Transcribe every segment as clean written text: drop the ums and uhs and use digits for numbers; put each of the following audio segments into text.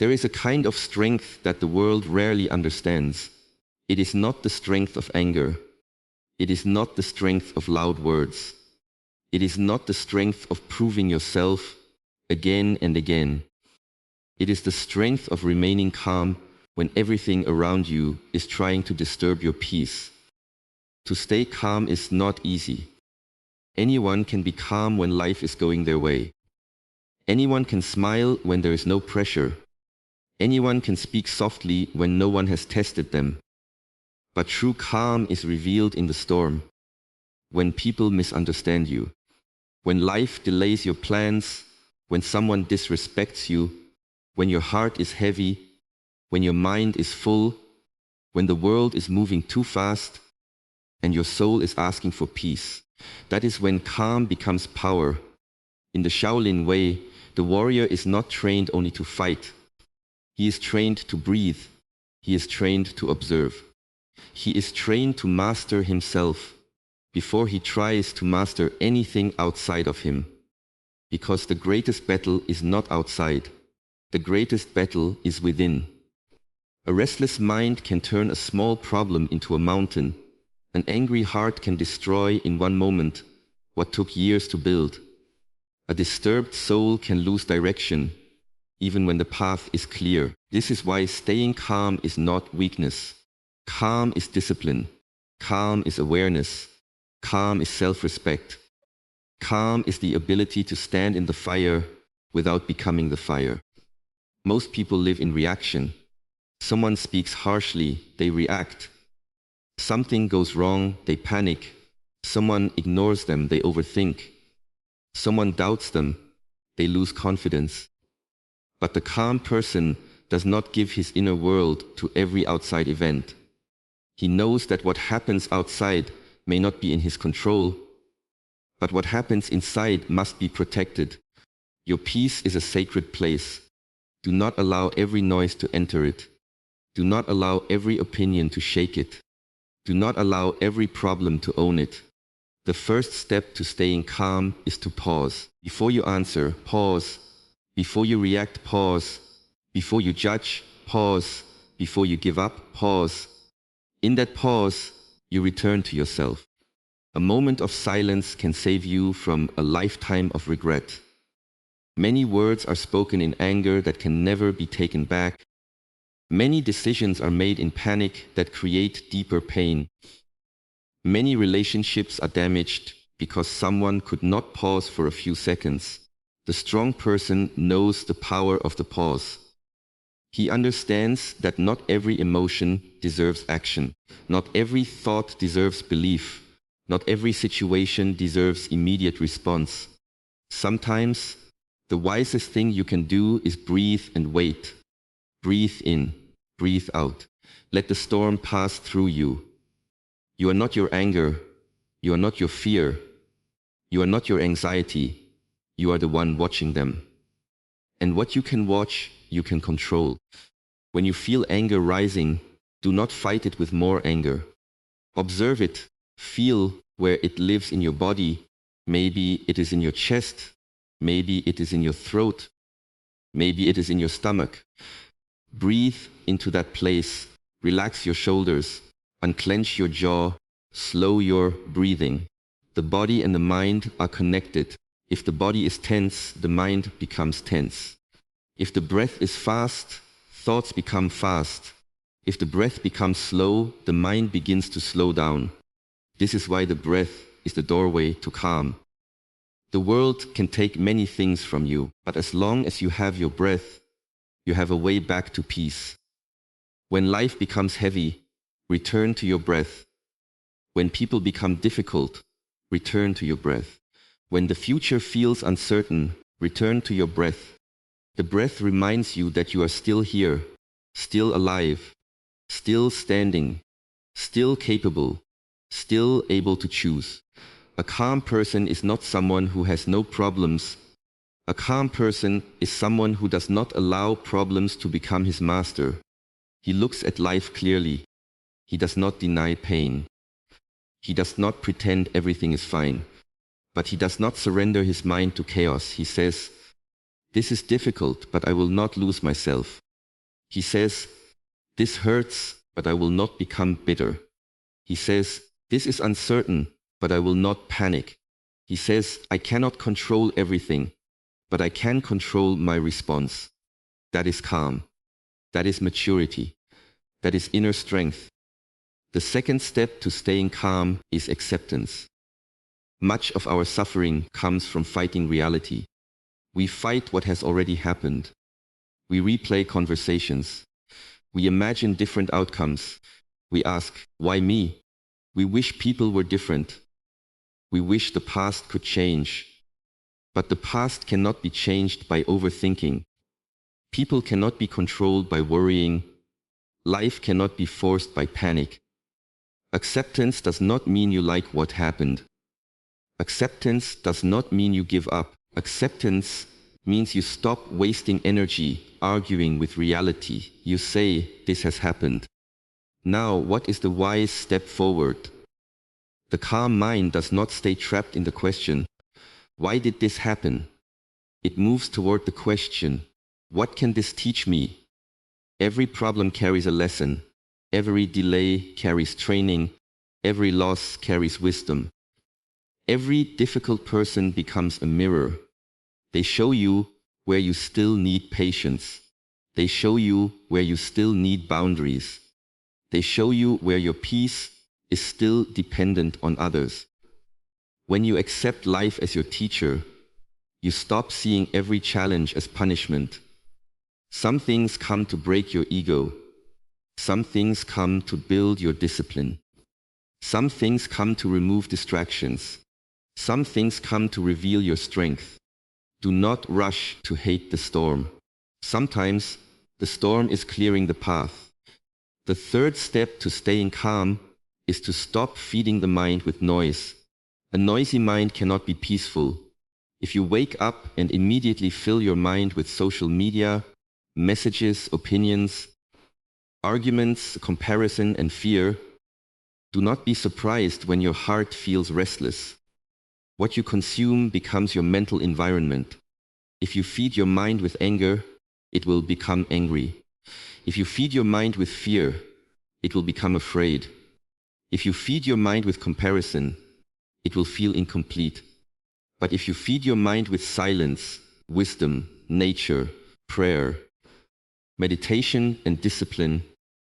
There is a kind of strength that the world rarely understands. It is not the strength of anger. It is not the strength of loud words. It is not the strength of proving yourself again and again. It is the strength of remaining calm when everything around you is trying to disturb your peace. To stay calm is not easy. Anyone can be calm when life is going their way. Anyone can smile when there is no pressure. Anyone can speak softly when no one has tested them. But true calm is revealed in the storm, when people misunderstand you, when life delays your plans, when someone disrespects you, when your heart is heavy, when your mind is full, when the world is moving too fast, and your soul is asking for peace. That is when calm becomes power. In the Shaolin way, the warrior is not trained only to fight. He is trained to breathe. He is trained to observe. He is trained to master himself before he tries to master anything outside of him. Because the greatest battle is not outside. The greatest battle is within. A restless mind can turn a small problem into a mountain. An angry heart can destroy in one moment what took years to build. A disturbed soul can lose direction, even when the path is clear. This is why staying calm is not weakness. Calm is discipline. Calm is awareness. Calm is self-respect. Calm is the ability to stand in the fire without becoming the fire. Most people live in reaction. Someone speaks harshly, they react. Something goes wrong, they panic. Someone ignores them, they overthink. Someone doubts them, they lose confidence. But the calm person does not give his inner world to every outside event. He knows that what happens outside may not be in his control, but what happens inside must be protected. Your peace is a sacred place. Do not allow every noise to enter it. Do not allow every opinion to shake it. Do not allow every problem to own it. The first step to staying calm is to pause. Before you answer, pause. Before you react, pause. Before you judge, pause. Before you give up, pause. In that pause, you return to yourself. A moment of silence can save you from a lifetime of regret. Many words are spoken in anger that can never be taken back. Many decisions are made in panic that create deeper pain. Many relationships are damaged because someone could not pause for a few seconds. The strong person knows the power of the pause. He understands that not every emotion deserves action. Not every thought deserves belief. Not every situation deserves immediate response. Sometimes, the wisest thing you can do is breathe and wait. Breathe in, breathe out. Let the storm pass through you. You are not your anger. You are not your fear. You are not your anxiety. You are the one watching them. And what you can watch, you can control. When you feel anger rising, do not fight it with more anger. Observe it. Feel where it lives in your body. Maybe it is in your chest. Maybe it is in your throat. Maybe it is in your stomach. Breathe into that place. Relax your shoulders. Unclench your jaw. Slow your breathing. The body and the mind are connected. If the body is tense, the mind becomes tense. If the breath is fast, thoughts become fast. If the breath becomes slow, the mind begins to slow down. This is why the breath is the doorway to calm. The world can take many things from you, but as long as you have your breath, you have a way back to peace. When life becomes heavy, return to your breath. When people become difficult, return to your breath. When the future feels uncertain, return to your breath. The breath reminds you that you are still here, still alive, still standing, still capable, still able to choose. A calm person is not someone who has no problems. A calm person is someone who does not allow problems to become his master. He looks at life clearly. He does not deny pain. He does not pretend everything is fine. But he does not surrender his mind to chaos. He says, "This is difficult, but I will not lose myself. He says, "This hurts, but I will not become bitter." He says, "This is uncertain, but I will not panic." He says, "I cannot control everything, but I can control my response." That is calm. That is maturity. That is inner strength. The second step to staying calm is acceptance. Much of our suffering comes from fighting reality. We fight what has already happened. We replay conversations. We imagine different outcomes. We ask, why me? We wish people were different. We wish the past could change. But the past cannot be changed by overthinking. People cannot be controlled by worrying. Life cannot be forced by panic. Acceptance does not mean you like what happened. Acceptance does not mean you give up. Acceptance means you stop wasting energy arguing with reality. You say, this has happened. Now, what is the wise step forward? The calm mind does not stay trapped in the question, why did this happen? It moves toward the question, what can this teach me? Every problem carries a lesson. Every delay carries training. Every loss carries wisdom. Every difficult person becomes a mirror. They show you where you still need patience. They show you where you still need boundaries. They show you where your peace is still dependent on others. When you accept life as your teacher, you stop seeing every challenge as punishment. Some things come to break your ego. Some things come to build your discipline. Some things come to remove distractions. Some things come to reveal your strength. Do not rush to hate the storm. Sometimes the storm is clearing the path. The third step to staying calm is to stop feeding the mind with noise. A noisy mind cannot be peaceful. If you wake up and immediately fill your mind with social media, messages, opinions, arguments, comparison, and fear, do not be surprised when your heart feels restless. What you consume becomes your mental environment. If you feed your mind with anger, it will become angry. If you feed your mind with fear, it will become afraid. If you feed your mind with comparison, it will feel incomplete. But if you feed your mind with silence, wisdom, nature, prayer, meditation, and discipline,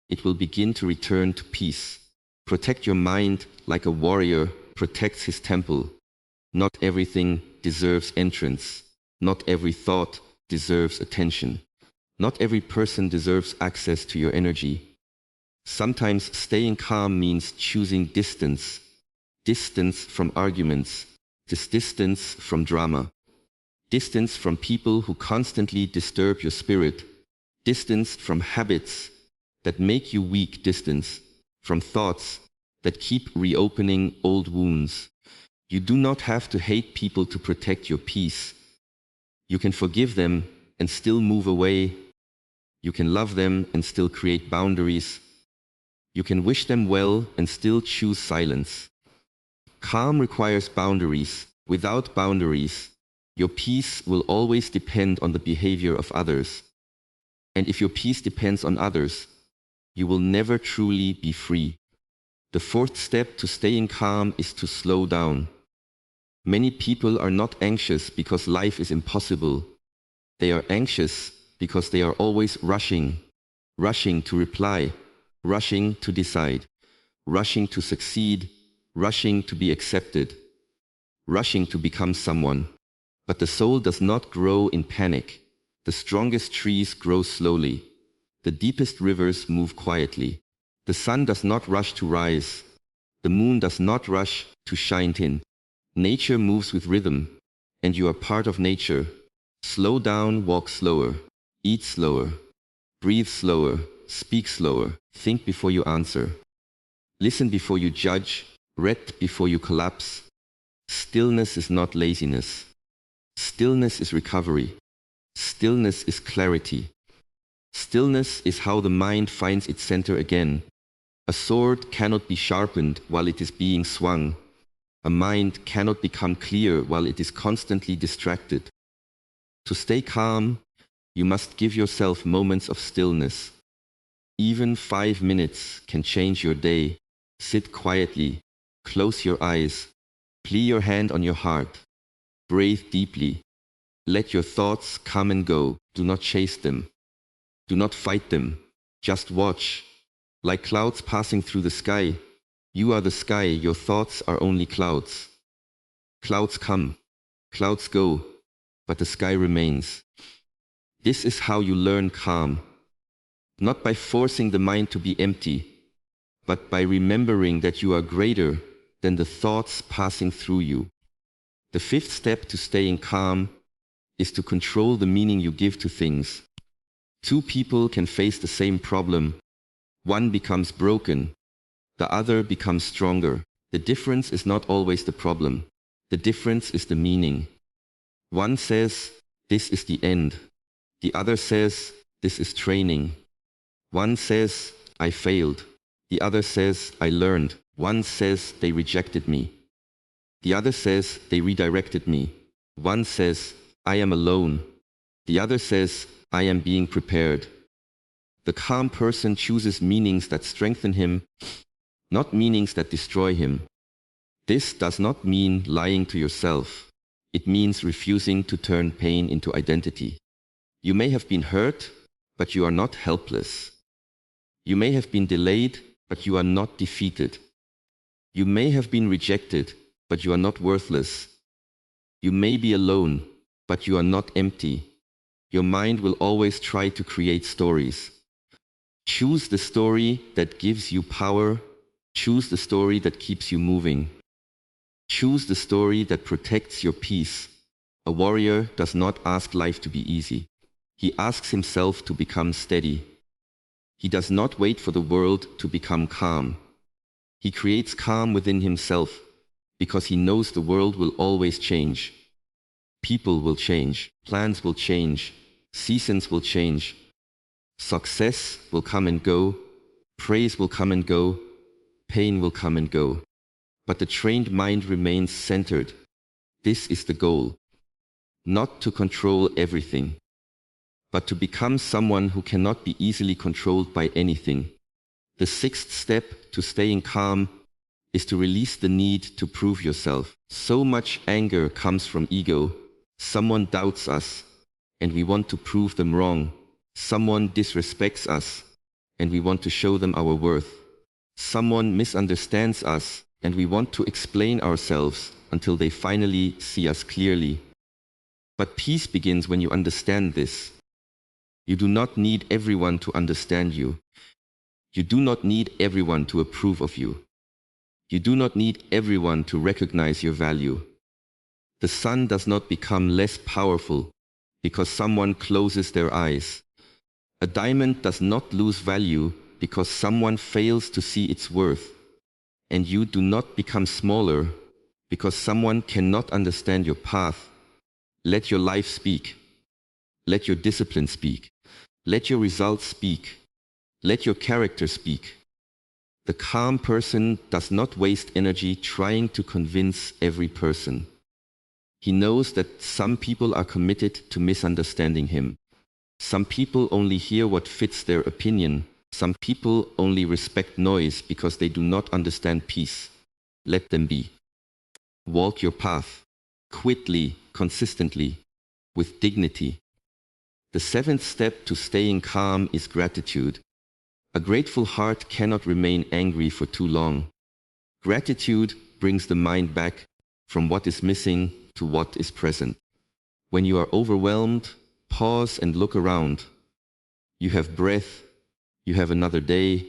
it will begin to return to peace. Protect your mind like a warrior protects his temple. Not everything deserves entrance. Not every thought deserves attention. Not every person deserves access to your energy. Sometimes staying calm means choosing distance. Distance from arguments. Distance from drama. Distance from people who constantly disturb your spirit. Distance from habits that make you weak. Distance from thoughts that keep reopening old wounds. You do not have to hate people to protect your peace. You can forgive them and still move away. You can love them and still create boundaries. You can wish them well and still choose silence. Calm requires boundaries. Without boundaries, your peace will always depend on the behavior of others. And if your peace depends on others, you will never truly be free. The fourth step to staying calm is to slow down. Many people are not anxious because life is impossible. They are anxious because they are always rushing. Rushing to reply, rushing to decide, rushing to succeed, rushing to be accepted, rushing to become someone. But the soul does not grow in panic. The strongest trees grow slowly. The deepest rivers move quietly. The sun does not rush to rise. The moon does not rush to shine in. Nature moves with rhythm, and you are part of nature. Slow down, walk slower, eat slower, breathe slower, speak slower, think before you answer. Listen before you judge, read before you collapse. Stillness is not laziness. Stillness is recovery. Stillness is clarity. Stillness is how the mind finds its center again. A sword cannot be sharpened while it is being swung. A mind cannot become clear while it is constantly distracted. To stay calm, you must give yourself moments of stillness. Even 5 minutes can change your day. Sit quietly, close your eyes, lay your hand on your heart, breathe deeply. Let your thoughts come and go. Do not chase them. Do not fight them. Just watch. Like clouds passing through the sky. You are the sky, your thoughts are only clouds. Clouds come, clouds go, but the sky remains. This is how you learn calm. Not by forcing the mind to be empty, but by remembering that you are greater than the thoughts passing through you. The fifth step to staying calm is to control the meaning you give to things. Two people can face the same problem. One becomes broken, the other becomes stronger. The difference is not always the problem. The difference is the meaning. One says, this is the end. The other says, this is training. One says, I failed. The other says, I learned. One says, they rejected me. The other says, they redirected me. One says, I am alone. The other says, I am being prepared. The calm person chooses meanings that strengthen him, not meanings that destroy him. This does not mean lying to yourself. It means refusing to turn pain into identity. You may have been hurt, but you are not helpless. You may have been delayed, but you are not defeated. You may have been rejected, but you are not worthless. You may be alone, but you are not empty. Your mind will always try to create stories. Choose the story that gives you power. Choose the story that keeps you moving. Choose the story that protects your peace. A warrior does not ask life to be easy. He asks himself to become steady. He does not wait for the world to become calm. He creates calm within himself because he knows the world will always change. People will change, plans will change, seasons will change. Success will come and go, praise will come and go, pain will come and go. But the trained mind remains centered. This is the goal. Not to control everything, but to become someone who cannot be easily controlled by anything. The sixth step to staying calm is to release the need to prove yourself. So much anger comes from ego. Someone doubts us, and we want to prove them wrong. Someone disrespects us, and we want to show them our worth. Someone misunderstands us, and we want to explain ourselves until they finally see us clearly. But peace begins when you understand this. You do not need everyone to understand you. You do not need everyone to approve of you. You do not need everyone to recognize your value. The sun does not become less powerful because someone closes their eyes. A diamond does not lose value because someone fails to see its worth. And you do not become smaller because someone cannot understand your path. Let your life speak. Let your discipline speak. Let your results speak. Let your character speak. The calm person does not waste energy trying to convince every person. He knows that some people are committed to misunderstanding him. Some people only hear what fits their opinion. Some people only respect noise because they do not understand peace. Let them be. Walk your path, quickly, consistently, with dignity. The seventh step to staying calm is gratitude. A grateful heart cannot remain angry for too long. Gratitude brings the mind back from what is missing to what is present. When you are overwhelmed, pause and look around. You have breath, you have another day,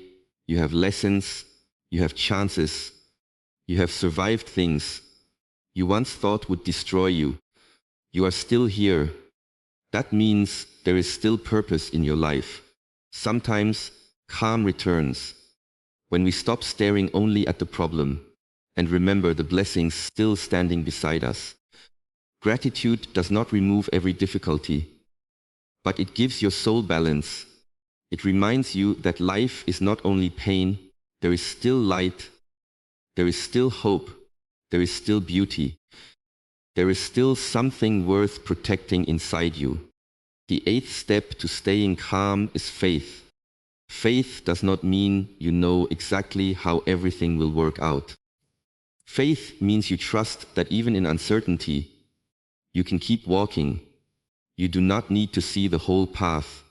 you have lessons, you have chances, you have survived things you once thought would destroy you. You are still here. That means there is still purpose in your life. Sometimes calm returns when we stop staring only at the problem and remember the blessings still standing beside us. Gratitude does not remove every difficulty, but it gives your soul balance. It reminds you that life is not only pain, there is still light, there is still hope, there is still beauty. There is still something worth protecting inside you. The eighth step to staying calm is faith. Faith does not mean you know exactly how everything will work out. Faith means you trust that even in uncertainty, you can keep walking. You do not need to see the whole path.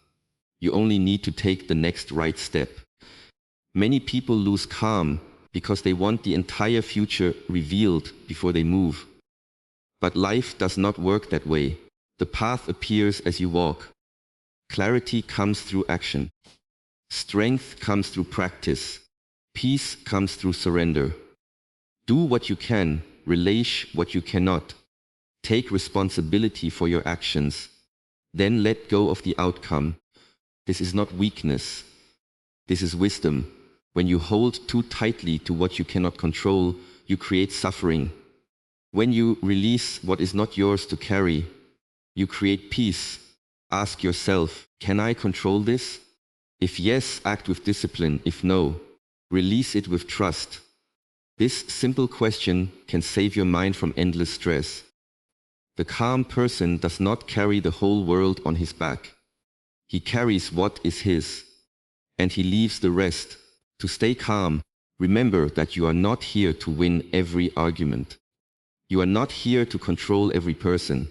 You only need to take the next right step. Many people lose calm because they want the entire future revealed before they move. But life does not work that way. The path appears as you walk. Clarity comes through action. Strength comes through practice. Peace comes through surrender. Do what you can, relinquish what you cannot. Take responsibility for your actions. Then let go of the outcome. This is not weakness. This is wisdom. When you hold too tightly to what you cannot control, you create suffering. When you release what is not yours to carry, you create peace. Ask yourself, can I control this? If yes, act with discipline. If no, release it with trust. This simple question can save your mind from endless stress. The calm person does not carry the whole world on his back. He carries what is his, and he leaves the rest. To stay calm, remember that you are not here to win every argument. You are not here to control every person.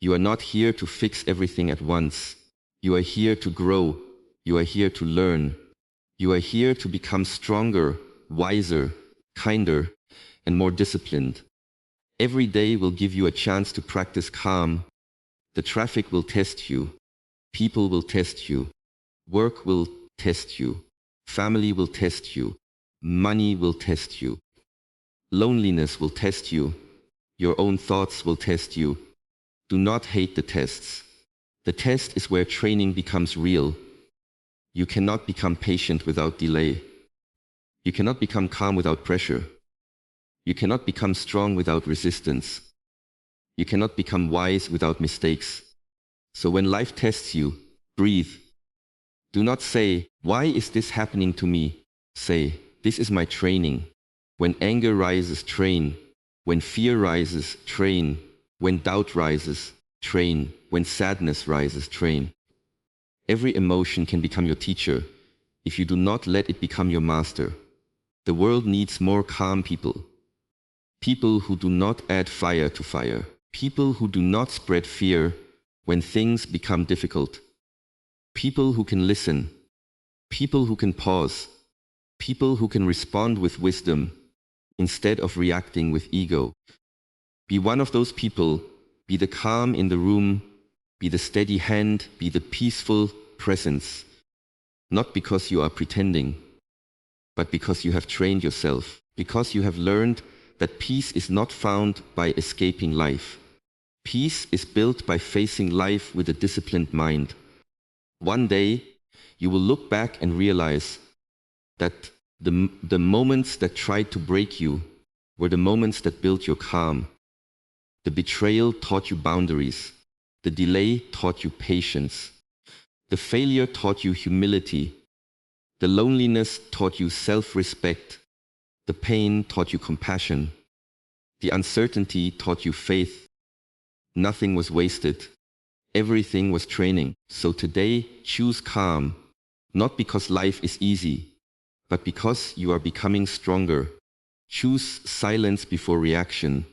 You are not here to fix everything at once. You are here to grow. You are here to learn. You are here to become stronger, wiser, kinder, and more disciplined. Every day will give you a chance to practice calm. The traffic will test you. People will test you. Work will test you. Family will test you. Money will test you. Loneliness will test you. Your own thoughts will test you. Do not hate the tests. The test is where training becomes real. You cannot become patient without delay. You cannot become calm without pressure. You cannot become strong without resistance. You cannot become wise without mistakes. So when life tests you, breathe. Do not say, why is this happening to me? Say, this is my training. When anger rises, train. When fear rises, train. When doubt rises, train. When sadness rises, train. Every emotion can become your teacher if you do not let it become your master. The world needs more calm people. People who do not add fire to fire. People who do not spread fear when things become difficult. People who can listen. People who can pause. People who can respond with wisdom instead of reacting with ego. Be one of those people. Be the calm in the room. Be the steady hand. Be the peaceful presence. Not because you are pretending, but because you have trained yourself. Because you have learned that peace is not found by escaping life. Peace is built by facing life with a disciplined mind. One day, you will look back and realize that the moments that tried to break you were the moments that built your calm. The betrayal taught you boundaries. The delay taught you patience. The failure taught you humility. The loneliness taught you self-respect. The pain taught you compassion. The uncertainty taught you faith. Nothing was wasted. Everything was training. So today, choose calm, not because life is easy, but because you are becoming stronger. Choose silence before reaction.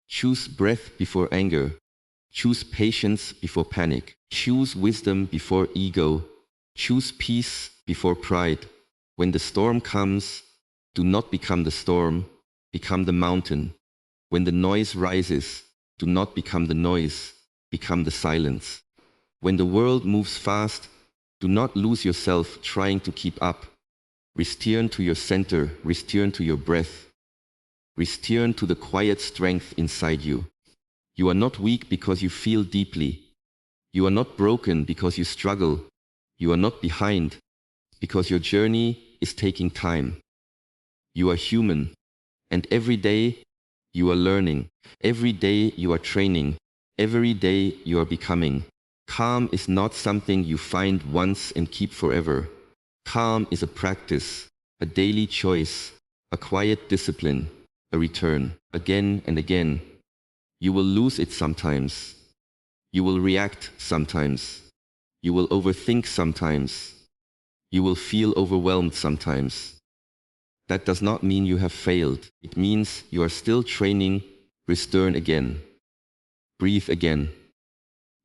Choose breath before anger. Choose patience before panic. Choose wisdom before ego. Choose peace before pride. When the storm comes, do not become the storm, become the mountain. When the noise rises, do not become the noise, become the silence. When the world moves fast, do not lose yourself trying to keep up. Return to your center, return to your breath. Return to the quiet strength inside you. You are not weak because you feel deeply. You are not broken because you struggle. You are not behind because your journey is taking time. You are human, and every day you are learning. Every day you are training. Every day you are becoming. Calm is not something you find once and keep forever. Calm is a practice, a daily choice, a quiet discipline, a return, again and again. You will lose it sometimes. You will react sometimes. You will overthink sometimes. You will feel overwhelmed sometimes. That does not mean you have failed. It means you are still training. Return again. Breathe again.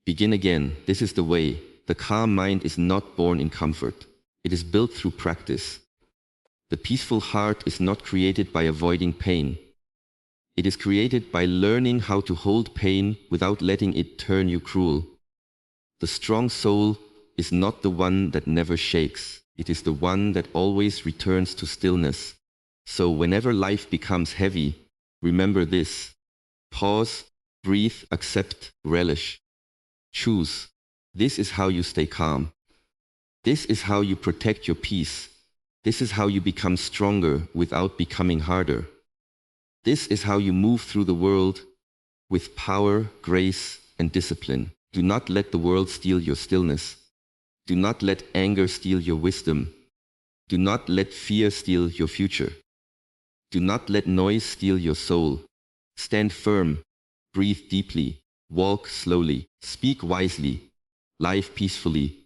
Begin again. This is the way. The calm mind is not born in comfort. It is built through practice. The peaceful heart is not created by avoiding pain. It is created by learning how to hold pain without letting it turn you cruel. The strong soul is not the one that never shakes. It is the one that always returns to stillness. So whenever life becomes heavy, remember this. Pause, breathe, accept, relish. Choose. This is how you stay calm. This is how you protect your peace. This is how you become stronger without becoming harder. This is how you move through the world with power, grace, and discipline. Do not let the world steal your stillness. Do not let anger steal your wisdom. Do not let fear steal your future. Do not let noise steal your soul. Stand firm, breathe deeply, walk slowly, speak wisely, live peacefully.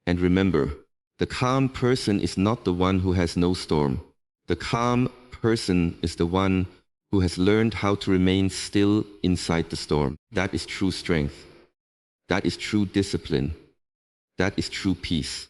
And remember, the calm person is not the one who has no storm. The calm person is the one who has learned how to remain still inside the storm. That is true strength. That is true discipline. That is true peace.